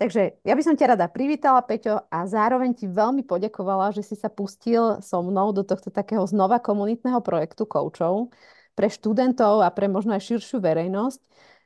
Takže ja by som ťa rada privítala, Peťo, a zároveň ti veľmi poďakovala, že si sa pustil so mnou do tohto takého znova komunitného projektu koučov pre študentov a pre možno aj širšiu verejnosť,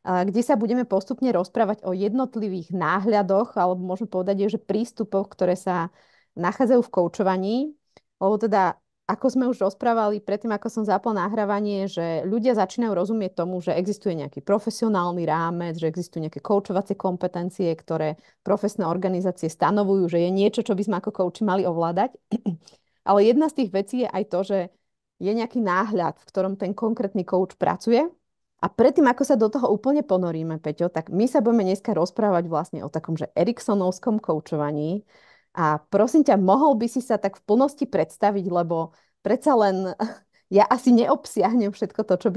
kde sa budeme postupne rozprávať o jednotlivých náhľadoch, alebo môžeme povedať, že prístupoch, ktoré sa nachádzajú v koučovaní. Lebo teda ako sme už rozprávali predtým, ako som zapla nahrávanie, že ľudia začínajú rozumieť tomu, že existuje nejaký profesionálny rámec, že existujú nejaké koučovacie kompetencie, ktoré profesné organizácie stanovujú, že je niečo, čo by sme ako kouči mali ovládať. Ale jedna z tých vecí je aj to, že je nejaký náhľad, v ktorom ten konkrétny kouč pracuje. A predtým, ako sa do toho úplne ponoríme, Peťo, tak my sa budeme dneska rozprávať vlastne o takom, že Eriksonovskom koučovaní. A prosím ťa, mohol by si sa tak v plnosti predstaviť, lebo predsa len ja asi neobsiahnem všetko to,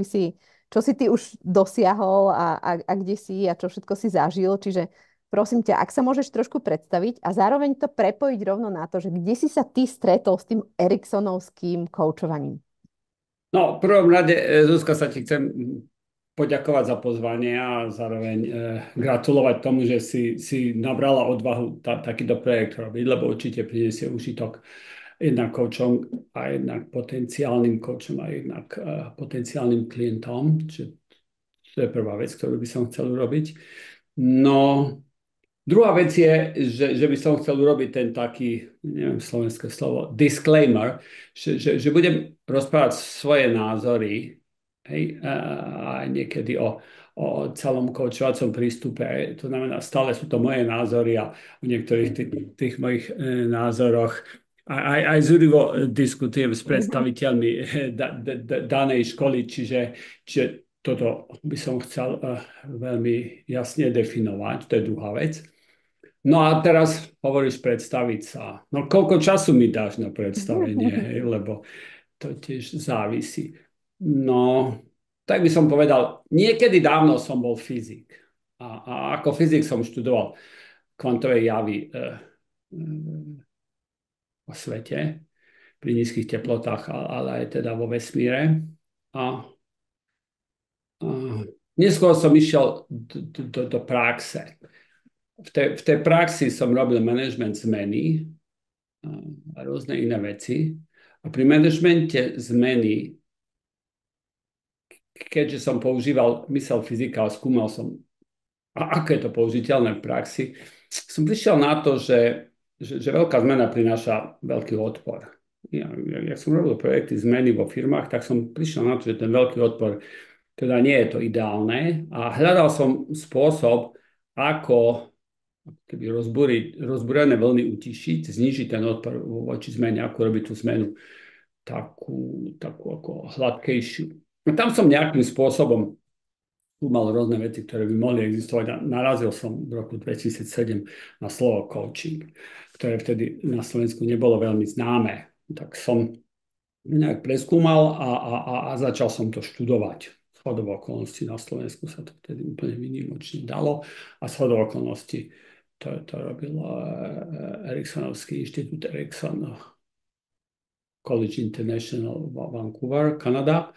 čo si ty už dosiahol a kde si a čo všetko si zažil. Čiže prosím ťa, ak sa môžeš trošku predstaviť a zároveň to prepojiť rovno na to, že kde si sa ty stretol s tým Eriksonovským koučovaním. No, v prvom rade, Zuzka, sa ti chcem poďakovať za pozvanie a zároveň gratulovať tomu, že si nabrala odvahu takýto projekt robiť, lebo určite prinesie užitok jednak koučom a jednak potenciálnym koučom a jednak potenciálnym klientom. Čiže to je prvá vec, ktorú by som chcel urobiť. No, druhá vec je, že by som chcel urobiť ten taký, neviem slovenské slovo, disclaimer, že budem rozprávať svoje názory, hej, a niekedy o celom koučovacom prístupe. To znamená, stále sú to moje názory a o niektorých tých mojich názoroch aj zúrivo diskutujem s predstaviteľmi danej školy, čiže toto by som chcel veľmi jasne definovať, to je druhá vec. No a teraz hovoríš predstaviť sa. No koľko času mi dáš na predstavenie, hej, lebo to tiež závisí. No, tak by som povedal, niekedy dávno som bol fyzik. A ako fyzik som študoval kvantové javy o svete pri nízkych teplotách, ale aj teda vo vesmíre. A neskôr som išiel do praxe. V tej praxi som robil management zmeny a rôzne iné veci. A pri manažmente zmeny, keďže som používal mysel fyzika a skúmal som, ako je to použiteľné v praxi, som prišiel na to, že veľká zmena prináša veľký odpor. Ja som robil projekty zmeny vo firmách, tak som prišiel na to, že ten veľký odpor teda nie je to ideálne a hľadal som spôsob, ako keby rozbúrené vlny utišiť, znižiť ten odpor voči zmene, ako robiť tú zmenu takú ako hladkejšiu. No tam som nejakým spôsobom skúmal rôzne veci, ktoré by mohli existovať. A narazil som v roku 2007 na slovo coaching, ktoré vtedy na Slovensku nebolo veľmi známe. Tak som nejak preskúmal a začal som to študovať. Shodou okolností na Slovensku sa to vtedy úplne výnimočne dalo a shodou okolností to robil Eriksonovský inštitút Erikson College International Vancouver, Kanada.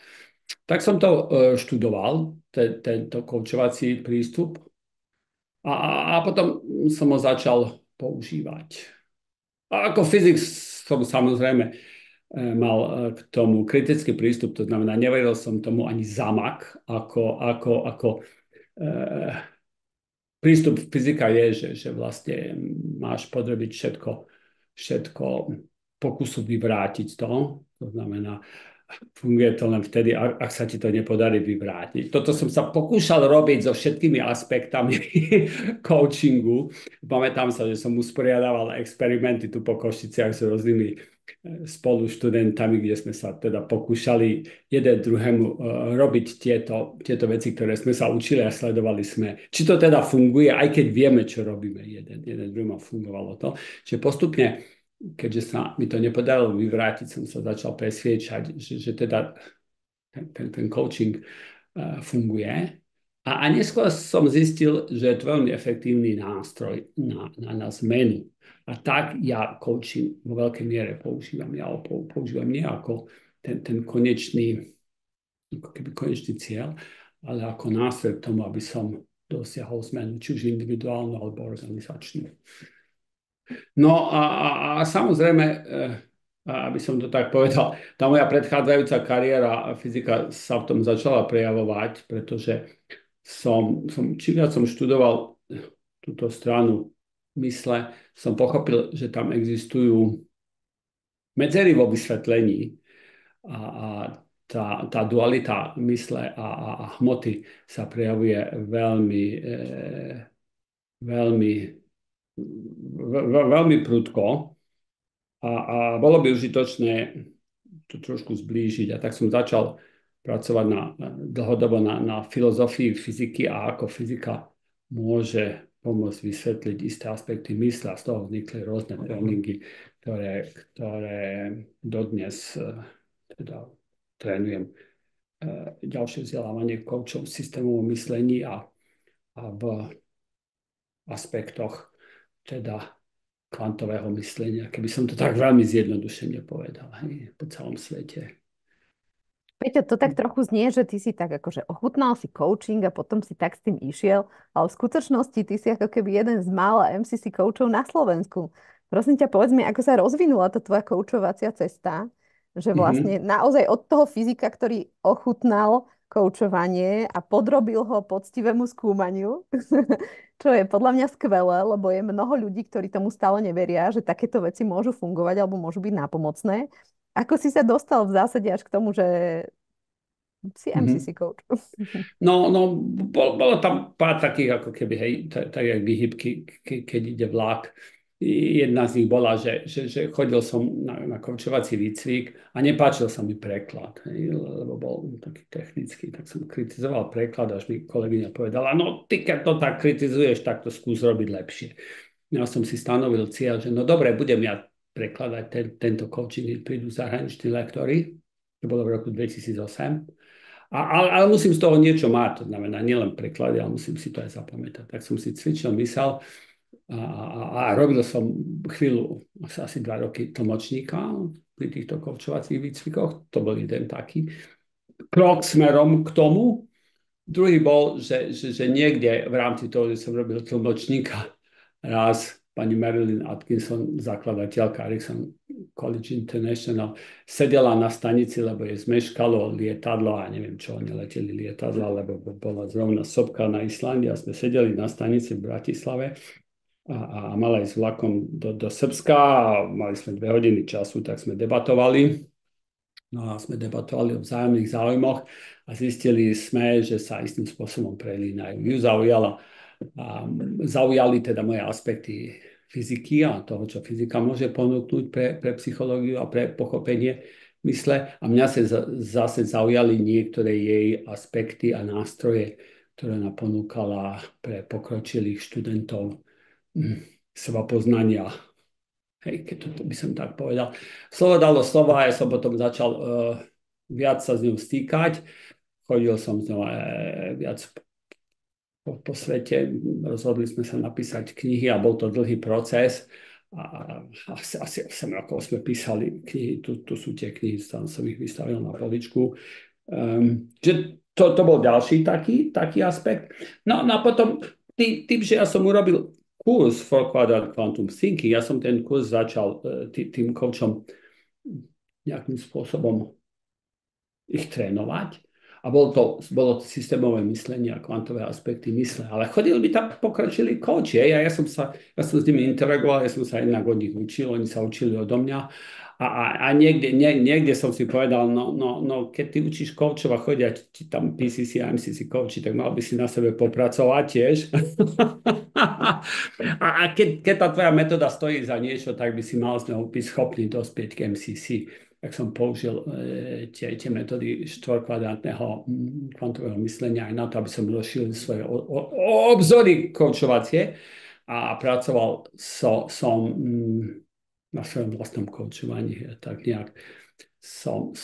Tak som to študoval, tento koučovací prístup a potom som ho začal používať. A ako fyzik som samozrejme mal k tomu kritický prístup, to znamená, neveril som tomu ani zamak, ako prístup fyzika je, že vlastne máš podrobiť všetko pokusu vyvrátiť to. To znamená, funguje to len vtedy, ak sa ti to nepodarí vyvrátiť. Toto som sa pokúšal robiť so všetkými aspektami coachingu. Pamätám sa, že som usporiadával experimenty tu po Košiciach s rôznymi spolu študentami, kde sme sa teda pokúšali jeden druhému robiť tieto veci, ktoré sme sa učili a sledovali sme, či to teda funguje, aj keď vieme, čo robíme. Jeden druhým fungovalo to. Čiže postupne, keďže sa mi to nepodarilo vyvrátiť, som sa začal presviečať, že teda ten coaching funguje. A neskôr som zistil, že je to veľmi efektívny nástroj na zmenu. A tak ja coaching vo veľkej miere používam. Ja ho používam nie ako ten konečný, ako keby konečný cieľ, ale ako nástroj k tomu, aby som dosiahol zmenu, či už individuálnu alebo organizačnú. No a samozrejme, aby som to tak povedal, tá moja predchádzajúca kariéra fyzika sa v tom začala prejavovať, pretože čím viac som študoval túto stranu mysle, som pochopil, že tam existujú medzery vo vysvetlení a tá dualita mysle a hmoty sa prejavuje veľmi, veľmi, veľmi prudko a bolo by užitočné to trošku zblížiť. A tak som začal pracovať dlhodobo na filozofii fyziky a ako fyzika môže pomôcť vysvetliť isté aspekty mysle a z toho vznikli rôzne tréningy, ktoré dodnes teda trénujem ďalšie vzdelávanie koučov v systémovom myslení a v aspektoch teda kvantového myslenia, keby som to tak veľmi zjednodušene povedal, po celom svete. Peťo, to tak trochu znie, že ty si tak akože ochutnal si coaching a potom si tak s tým išiel, ale v skutočnosti ty si ako keby jeden z mála MCC coachov na Slovensku. Prosím ťa, povedz mi, ako sa rozvinula tá tvoja koučovacia cesta, že vlastne naozaj od toho fyzika, ktorý ochutnal koučovanie a podrobil ho poctivému skúmaniu, čo je podľa mňa skvelé, lebo je mnoho ľudí, ktorí tomu stále neveria, že takéto veci môžu fungovať alebo môžu byť nápomocné. Ako si sa dostal v zásade až k tomu, že si MCC coach? No, bolo tam pár takých, ako keby, hej, tak jak výhybky, keď ide vlak. Jedna z nich bola, že chodil som na koučovací výcvik a nepáčil sa mi preklad, hej, lebo bol taký technický, tak som kritizoval preklad, až mi kolegyňa povedala, no ty keď to tak kritizuješ, tak to skús robiť lepšie. Ja som si stanovil cieľ, že no dobre, budem ja prekladať tento coaching, prídu zahraniční lektori, to bolo v roku 2008, ale musím z toho niečo mať, to znamená nielen preklady, ale musím si to aj zapamätať. Tak som si cvičil mysel a robil som chvíľu, asi 2 roky tlmočníka pri týchto koučovacích výcvikoch. To bol jeden taký krok smerom k tomu. Druhý bol, že niekde v rámci toho, že som robil tlmočníka, raz pani Marilyn Atkinson, zakladateľka Ericsson College International, sedela na stanici, lebo je zmeškalo lietadlo a neviem čo, neleteli lietadla, lebo bola zrovna sopka na Islande a sme sedeli na stanici v Bratislave a mala ísť vlakom do Srbska a mali sme 2 hodiny času, tak sme debatovali. No a sme debatovali o vzájomných záujmoch a zistili sme, že sa istým spôsobom prelínajú. Ju zaujali teda moje aspekty fyziky a toho, čo fyzika môže ponúknuť pre psychológiu a pre pochopenie mysle. A mňa sa zase zaujali niektoré jej aspekty a nástroje, ktoré nám ponúkala pre pokročilých študentov sebapoznania. Hej, keď to by som tak povedal. Slovo dalo slovo a ja som potom začal viac sa s ňou stýkať. Chodil som s ňou viac po svete. Rozhodli sme sa napísať knihy a bol to dlhý proces. A asi 8 rokov sme písali knihy. Tu sú tie knihy, tam som ich vystavil na poličku. Že to bol ďalší taký aspekt. No a potom tým, že ja som urobil kurz for Quadrant Quantum Thinking, ja som ten kurz začal tým coachom nejakým spôsobom ich trénovať. A bolo to systémové myslenie a kvantové aspekty mysle. Ale chodili by tam pokročili coachi. A ja som s nimi interagoval, ja som sa jednak od nich učil, oni sa učili odo mňa. A niekde som si povedal, no keď ty učíš coachov a chodia ti tam PCC a MCC coachi, tak mal by si na sebe popracovať tiež. A keď tá tvoja metóda stojí za niečo, tak by si mal z neho byť schopný dospieť k MCC. Tak som použil tie metódy štvorkvadrantného kvantového myslenia aj na to, aby som rozšíril svoje obzory coachovacie a pracoval som na svojom vlastnom coachovaní. Tak nejak som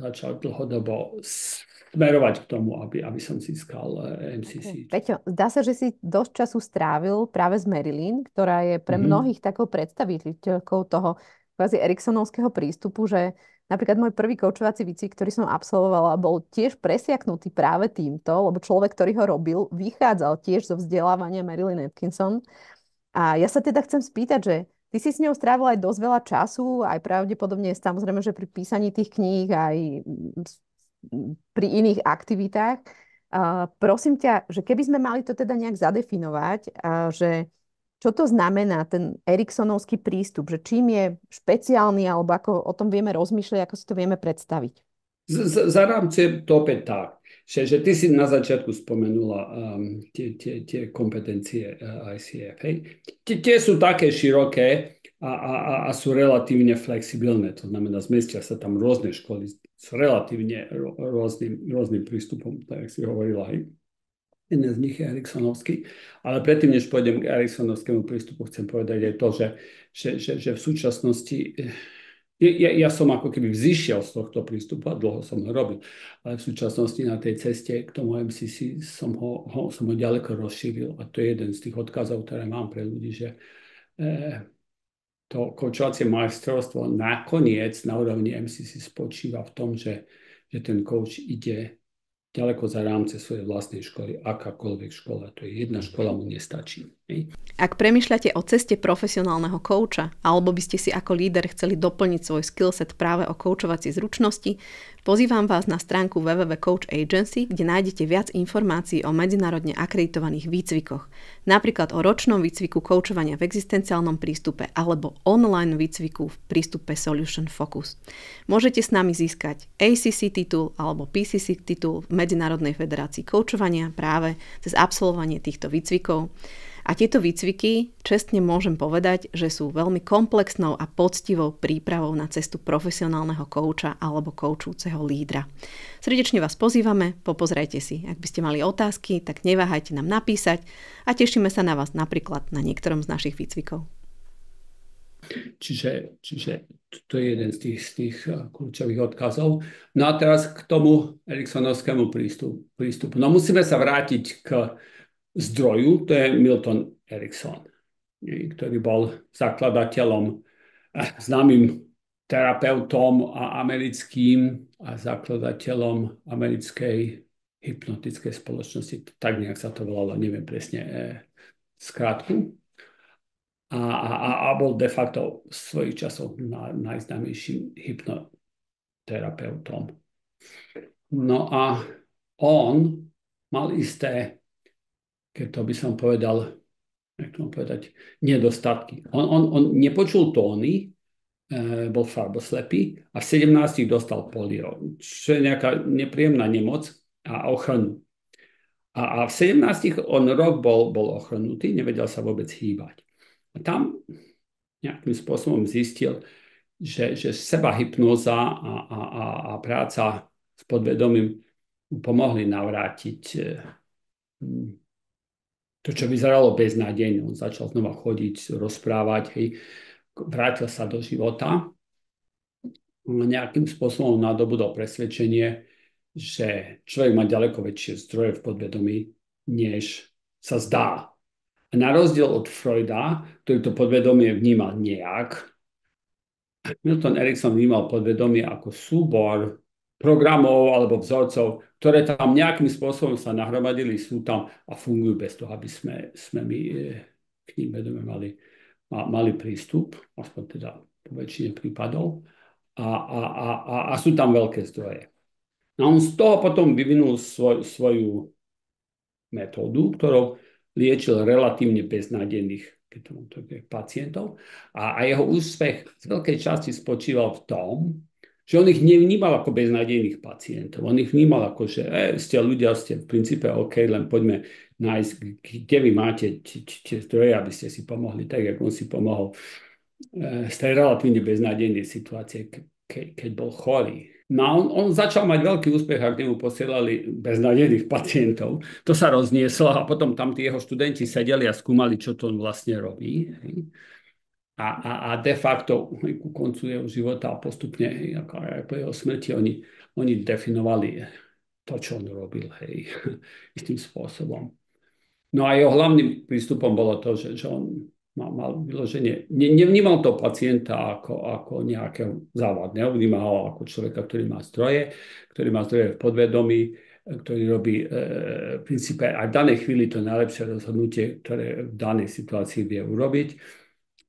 začal dlhodobo smerovať k tomu, aby som získal MCC. Peťo, zdá sa, že si dosť času strávil práve s Marilyn, ktorá je pre mnohých takou predstaviteľkou toho kvázi Eriksonovského prístupu, že Napríklad môj prvý koučovací výcvik, ktorý som absolvovala, bol tiež presiaknutý práve týmto, lebo človek, ktorý ho robil, vychádzal tiež zo vzdelávania Marilyn Atkinson. A ja sa teda chcem spýtať, že ty si s ňou strávila aj dosť veľa času, aj pravdepodobne samozrejme, že pri písaní tých kníh, aj pri iných aktivitách. Prosím ťa, že keby sme mali to teda nejak zadefinovať, že čo to znamená ten Eriksonovský prístup, že čím je špeciálny, alebo ako o tom vieme rozmýšľať, ako si to vieme predstaviť? Zarámcujem to opäť tak, že ty si na začiatku spomenula tie kompetencie ICF. Hej. Tie sú také široké a sú relatívne flexibilné. To znamená, zmestia sa tam rôzne školy s relatívne rôznym prístupom, tak si hovorila. Hej. Jeden z nich je Eriksonovský. Ale predtým, než pôjdem k Eriksonovskému prístupu, chcem povedať aj to, že v súčasnosti ja som ako keby vzýšiel z tohto prístupu a dlho som ho robil. Ale v súčasnosti na tej ceste k tomu MCC som ho ďaleko rozšíril. A to je jeden z tých odkazov, ktoré mám pre ľudí, že to koučovacie majstrovstvo nakoniec na úrovni MCC spočíva v tom, že ten coach ide ďaleko za rámce svojej vlastnej školy, akákoľvek škola. To je jedna škola, mu nestačí. Ak premýšľate o ceste profesionálneho kouča, alebo by ste si ako líder chceli doplniť svoj skillset práve o koučovacie zručnosti, pozývam vás na stránku www.coach agency, kde nájdete viac informácií o medzinárodne akreditovaných výcvikoch. Napríklad o ročnom výcviku koučovania v existenciálnom prístupe alebo online výcviku v prístupe Solution Focus. Môžete s nami získať ACC titul alebo PCC titul v Medzinárodnej federácii koučovania práve cez absolvovanie týchto výcvikov. A tieto výcviky, čestne môžem povedať, že sú veľmi komplexnou a poctivou prípravou na cestu profesionálneho kouča alebo koučujúceho lídra. Srdečne vás pozývame, popozrajte si. Ak by ste mali otázky, tak neváhajte nám napísať a tešíme sa na vás napríklad na niektorom z našich výcvikov. Čiže to je jeden z tých kľúčových odkazov. No a teraz k tomu Eriksonovskému prístupu. No musíme sa vrátiť k zdroju, to je Milton Erickson, ktorý bol zakladateľom, známym terapeutom americkým a zakladateľom americkej hypnotickej spoločnosti. Tak nejak sa to volalo, neviem presne skrátku. A bol de facto svojich časov najznámejším hypnoterapeutom. No a on mal isté, keď to by som povedal, nedostatky. On nepočul tóny, bol farboslepý a v 17 dostal polio, čo je nejaká nepríjemná nemoc a ochrnu. A v 17 on rok bol ochrnutý, nevedel sa vôbec hýbať. A tam nejakým spôsobom zistil, že sebahypnóza a práca s podvedomím pomohli navrátiť to, čo vyzeralo beznádejne. On začal znova chodiť, rozprávať, hej, vrátil sa do života. Nejakým spôsobom nadobudol presvedčenie, že človek má ďaleko väčšie zdroje v podvedomí, než sa zdá. A na rozdiel od Freuda, ktorý to podvedomie vnímal nejak, Milton Erickson vnímal podvedomie ako súbor programov alebo vzorcov, ktoré tam nejakým spôsobom sa nahromadili, sú tam a fungujú bez toho, aby sme my k ním vedome mali prístup, aspoň teda po väčšine prípadov. A sú tam veľké zdroje. A on z toho potom vyvinul svoju metódu, ktorou liečil relatívne beznádejných pacientov. A jeho úspech z veľkej časti spočíval v tom, že on ich nevnímal ako beznádejných pacientov. On ich vnímal ako, že ste ľudia, ste v princípe OK, len poďme nájsť, kde vy máte tie zdroje, aby ste si pomohli, tak ako on si pomohol z tej relatívne beznádejnej situácie, keď bol chorý. No a on začal mať veľký úspech, ak nemu posielali beznádejných pacientov. To sa roznieslo a potom tam tí jeho študenti sedeli a skúmali, čo to on vlastne robí. A de facto ku koncu jeho života a postupne aj po jeho smrti oni definovali to, čo on robil, istým spôsobom. No a jeho hlavným prístupom bolo to, že on mal vyloženie, nevnímal to pacienta ako nejakého závadného, vnímal ho ako človeka, ktorý má zdroje v podvedomí, ktorý robí v princípe aj v danej chvíli to najlepšie rozhodnutie, ktoré v danej situácii vie urobiť.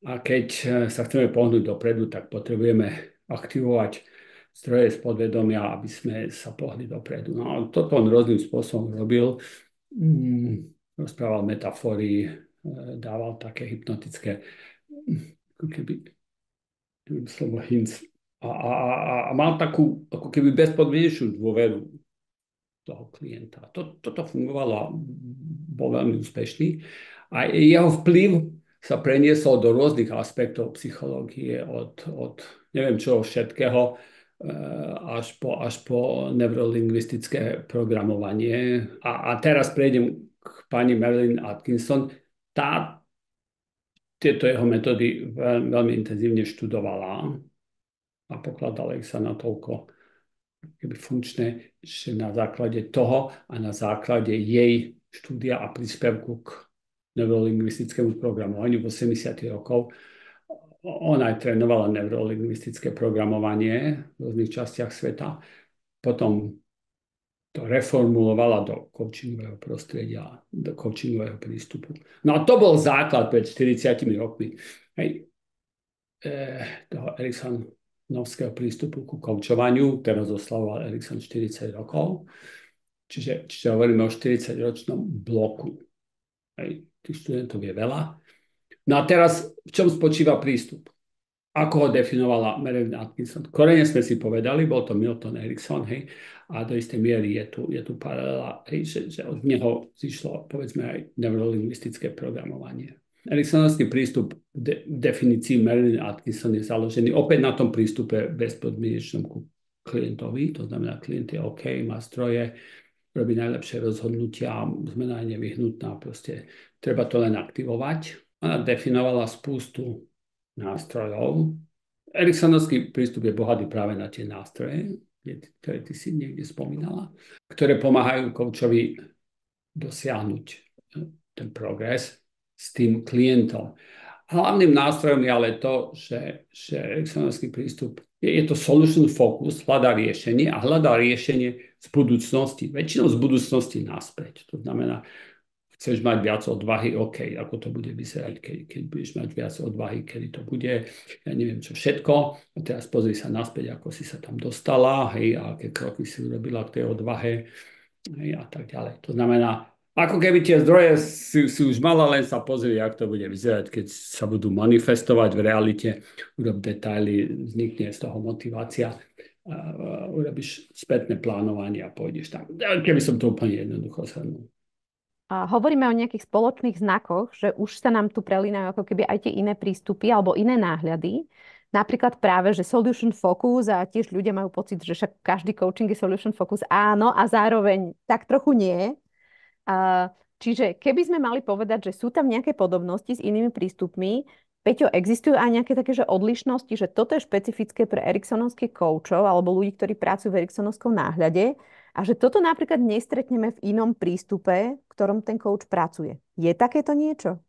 A keď sa chceme pohnúť dopredu, tak potrebujeme aktivovať zdroje z podvedomia, aby sme sa pohli dopredu. No a toto on rôznym spôsobom robil. Rozprával metafory, dával také hypnotické, ako keby slovo hints. A mal takú, ako keby bezpodmienečnú dôveru toho klienta. Toto fungovalo a bol veľmi úspešný. A jeho vplyv sa preniesol do rôznych aspektov psychológie, od neviem čoho všetkého, až po neurolingvistické programovanie. A teraz prejdem k pani Marilyn Atkinson. Tieto jeho metódy veľmi intenzívne študovala a pokladala ich sa natoľko funkčné, že na základe toho a na základe jej štúdia a príspevku k neurolingvistickému programovaniu v 80. rokov. Ona aj trénovala neurolingvistické programovanie v rôznych častiach sveta. Potom to reformulovala do coachingového prostredia, do coachingového prístupu. No a to bol základ pred 40 rokmi toho Eriksonovského prístupu ku coachovaniu. Teraz oslavoval Erikson 40 rokov. Čiže hovoríme o 40-ročnom bloku. Tých študentov je veľa. No a teraz, v čom spočíva prístup? Ako ho definovala Marilyn Atkinson? Korene sme si povedali, bol to Milton Erickson, hej, a do istej miery je tu paralela, hej, že od neho zišlo, povedzme, aj neurolingvistické programovanie. Eriksonovský prístup v definícii Marilyn Atkinson je založený opäť na tom prístupe bezpodmienečnom ku klientovi, to znamená, klient je OK, má zdroje, robí najlepšie rozhodnutia, zmena je nevyhnutná, proste treba to len aktivovať. Ona definovala spústu nástrojov. Eriksonovský prístup je bohatý práve na tie nástroje, ktoré ty si niekde spomínala, ktoré pomáhajú koučovi dosiahnuť ten progres s tým klientom. Hlavným nástrojom je ale to, že Eriksonovský prístup je to solution focus, hľadá riešenie a hľadá riešenie z budúcnosti. Väčšinou z budúcnosti naspäť. To znamená, chceš mať viac odvahy, OK, ako to bude vyzerať, keď budeš mať viac odvahy, kedy to bude, ja neviem čo všetko. A teraz pozri sa naspäť, ako si sa tam dostala, hej, a aké kroky si urobila k tej odvahe, hej, a tak ďalej. To znamená, ako keby tie zdroje si už mala, len sa pozrieť, ako to bude vyzerať, keď sa budú manifestovať v realite, urob detaily, vznikne z toho motivácia, urobíš spätné plánovanie a pôjdeš tam. Keby som to úplne jednoducho shrnul. A hovoríme o nejakých spoločných znakoch, že už sa nám tu prelínajú ako keby aj tie iné prístupy alebo iné náhľady. Napríklad práve, že solution focus a tiež ľudia majú pocit, že však každý coaching je solution focus. Áno, a zároveň tak trochu nie. Čiže keby sme mali povedať, že sú tam nejaké podobnosti s inými prístupmi, Peťo, existujú aj nejaké také že odlišnosti, že toto je špecifické pre eriksonovských koučov alebo ľudí, ktorí pracujú v eriksonovskom náhľade a že toto napríklad nestretneme v inom prístupe, v ktorom ten kouč pracuje. Je takéto niečo?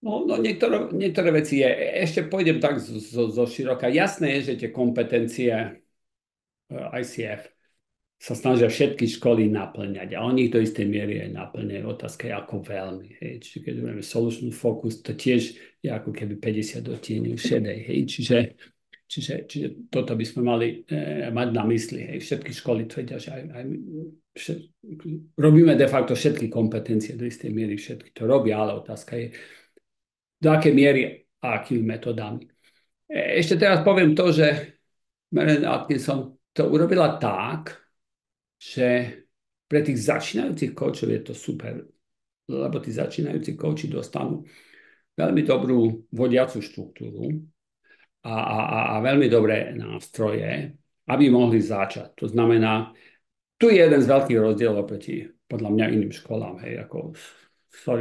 No niektoré veci je. Ešte pôjdem tak zo široka. Jasné je, že tie kompetencie ICF sa snažia všetky školy naplňať a oni ich do istej miery aj naplňajú. Otázka je, ako veľmi. Hej. Čiže keď hovoríme solution focus, to tiež je ako keby 50 odtieňov šedej. Hej. Čiže toto by sme mali mať na mysli. Hej. Všetky školy tvrdia, že robíme de facto všetky kompetencie do istej miery, všetky to robia, ale otázka je, do akej miery a akými metodami. Ešte teraz poviem to, že Marilyn Atkinson to urobila tak, že pre tých začínajúcich koučov je to super, lebo tí začínajúci kouči dostanú veľmi dobrú vodiacu štruktúru a veľmi dobré nástroje, aby mohli začať. To znamená, tu je jeden z veľkých rozdielov proti podľa mňa iným školám, hej, ako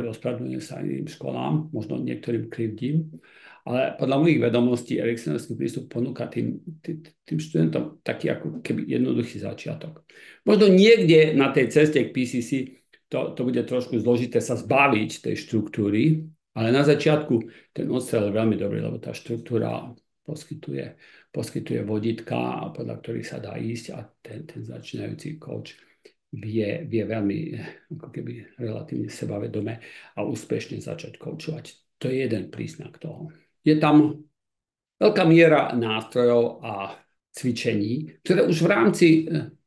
ospravedlňujem sa iným školám, možno niektorým krivdím, ale podľa mojich vedomostí eriksonovský prístup ponúka tým študentom taký ako keby jednoduchý začiatok. Možno niekde na tej ceste k PCC to bude trošku zložité sa zbaviť tej štruktúry, Ale na začiatku ten odstrel je veľmi dobrý, lebo tá štruktúra poskytuje vodítka, podľa ktorých sa dá ísť a ten začínajúci coach vie veľmi ako keby relatívne sebavedome a úspešne začať koučovať. To je jeden príznak toho. Je tam veľká miera nástrojov a cvičení, ktoré už v rámci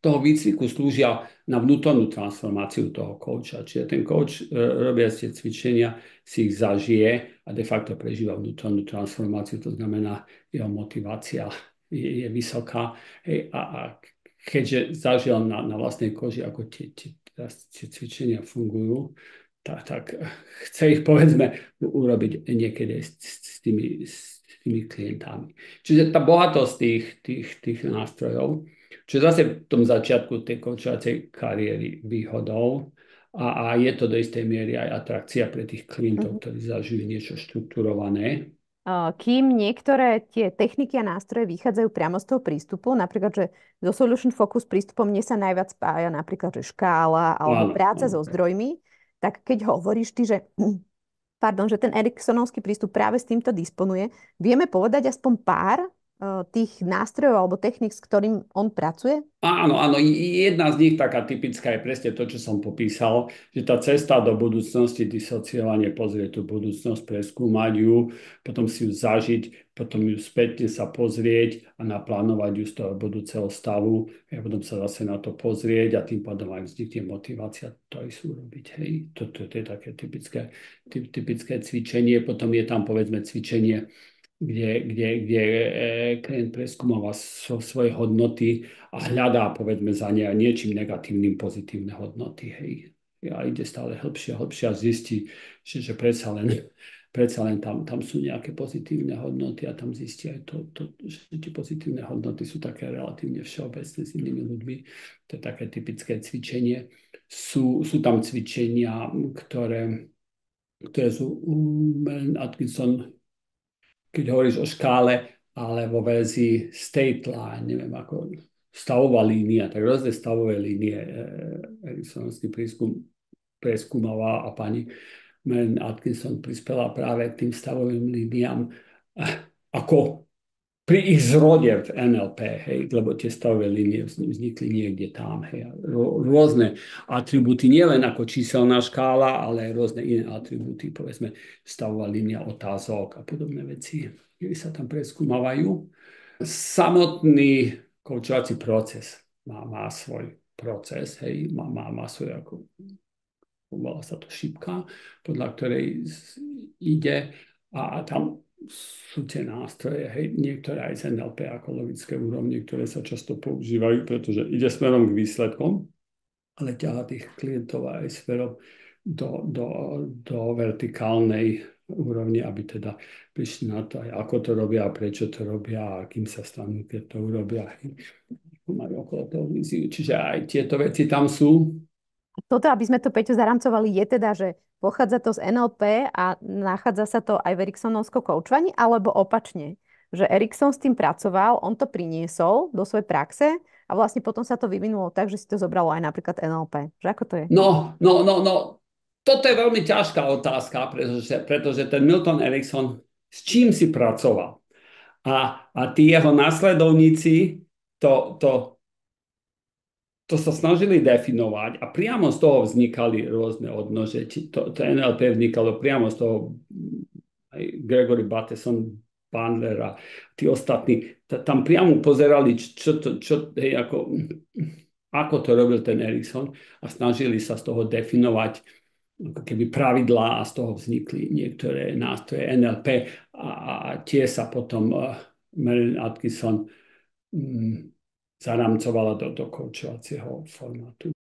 toho výcviku slúžia na vnútornú transformáciu toho kouča. Čiže ten kouč robia tie cvičenia, si ich zažije a de facto prežíva vnútornú transformáciu. To znamená, jeho motivácia je vysoká. Hej, a keďže zažil na vlastnej koži, ako tie cvičenia fungujú, tak chce ich povedzme urobiť niekedy s tými klientami. Čiže tá bohatosť tých nástrojov, čo je zase v tom začiatku tej koučovacej kariéry výhodou a je to do istej miery aj atrakcia pre tých klientov, ktorí zažijú niečo štrukturované. Kým niektoré tie techniky a nástroje vychádzajú priamo z toho prístupu, napríklad, že so Solution Focus prístupom mne sa najviac spája napríklad, že škála alebo Áno, práca áno. so zdrojmi, tak keď hovoríš ty, že pardon, že ten Eriksonovský prístup práve s týmto disponuje. Vieme povedať aspoň pár tých nástrojov alebo techník, s ktorým on pracuje? Áno, áno, jedna z nich taká typická je presne to, čo som popísal, že tá cesta do budúcnosti, disociovanie, pozrieť tú budúcnosť, preskúmať ju, potom si ju zažiť, potom ju spätne sa pozrieť a naplánovať ju z toho budúceho stavu a potom sa zase na to pozrieť a tým pádom aj vznikne motivácia to aj sú robiť. Hej. To je také typické cvičenie, potom je tam povedzme cvičenie, kde klient preskúmava svoje hodnoty a hľadá, povedzme, za niečím negatívnym pozitívne hodnoty. Hej. A ide stále hĺbšie a zistí, že predsa len tam sú nejaké pozitívne hodnoty a tam zistí aj že tie pozitívne hodnoty sú také relatívne všeobecné s inými ľuďmi. To je také typické cvičenie. Sú tam cvičenia, ktoré sú Atkinson, keď hovoríš o škále, ale vo verzii state line, neviem ako stavová línia, tak rôzne stavové línie Eriksonovský preskúmala a pani Maren Atkinson prispela práve k tým stavovým líniám ako pri ich zrode v NLP, hej, lebo tie stavové línie vznikli niekde tam, hej, rôzne atribúty, nielen ako číselná škála, ale aj rôzne iné atribúty, povedzme stavová línia otázok a podobné veci, ktoré sa tam preskúmavajú. Samotný koučovací proces má svoj proces, hej, má svoj, ako volá sa to šipka, podľa ktorej ide a tam sú tie nástroje, hej, niektoré aj z NLP ako logické úrovne, ktoré sa často používajú, pretože ide smerom k výsledkom, ale ťahá tých klientov aj smerom do vertikálnej úrovne, aby teda prišli na to aj ako to robia, prečo to robia a kým sa stanú, keď to urobia. Majú okolo toho víziu. Čiže aj tieto veci tam sú. Toto, aby sme to, Peťo, zaramcovali, je teda, že pochádza to z NLP a nachádza sa to aj v Eriksonovskom koučovaní, alebo opačne, že Erikson s tým pracoval, on to priniesol do svojej praxe a vlastne potom sa to vyvinulo tak, že si to zobralo aj napríklad NLP. Že ako to je? No. Toto je veľmi ťažká otázka, pretože ten Milton Erickson s čím si pracoval? A tí jeho následovníci to sa snažili definovať a priamo z toho vznikali rôzne odnože. To NLP vznikalo priamo z toho aj Gregory Bateson, Bandler a tí ostatní. Tam priamo pozerali, ako to robil ten Erikson a snažili sa z toho definovať ako keby pravidlá a z toho vznikli niektoré nástroje NLP a tie sa potom Maren Atkinson zaramcovala do koučovacieho formátu.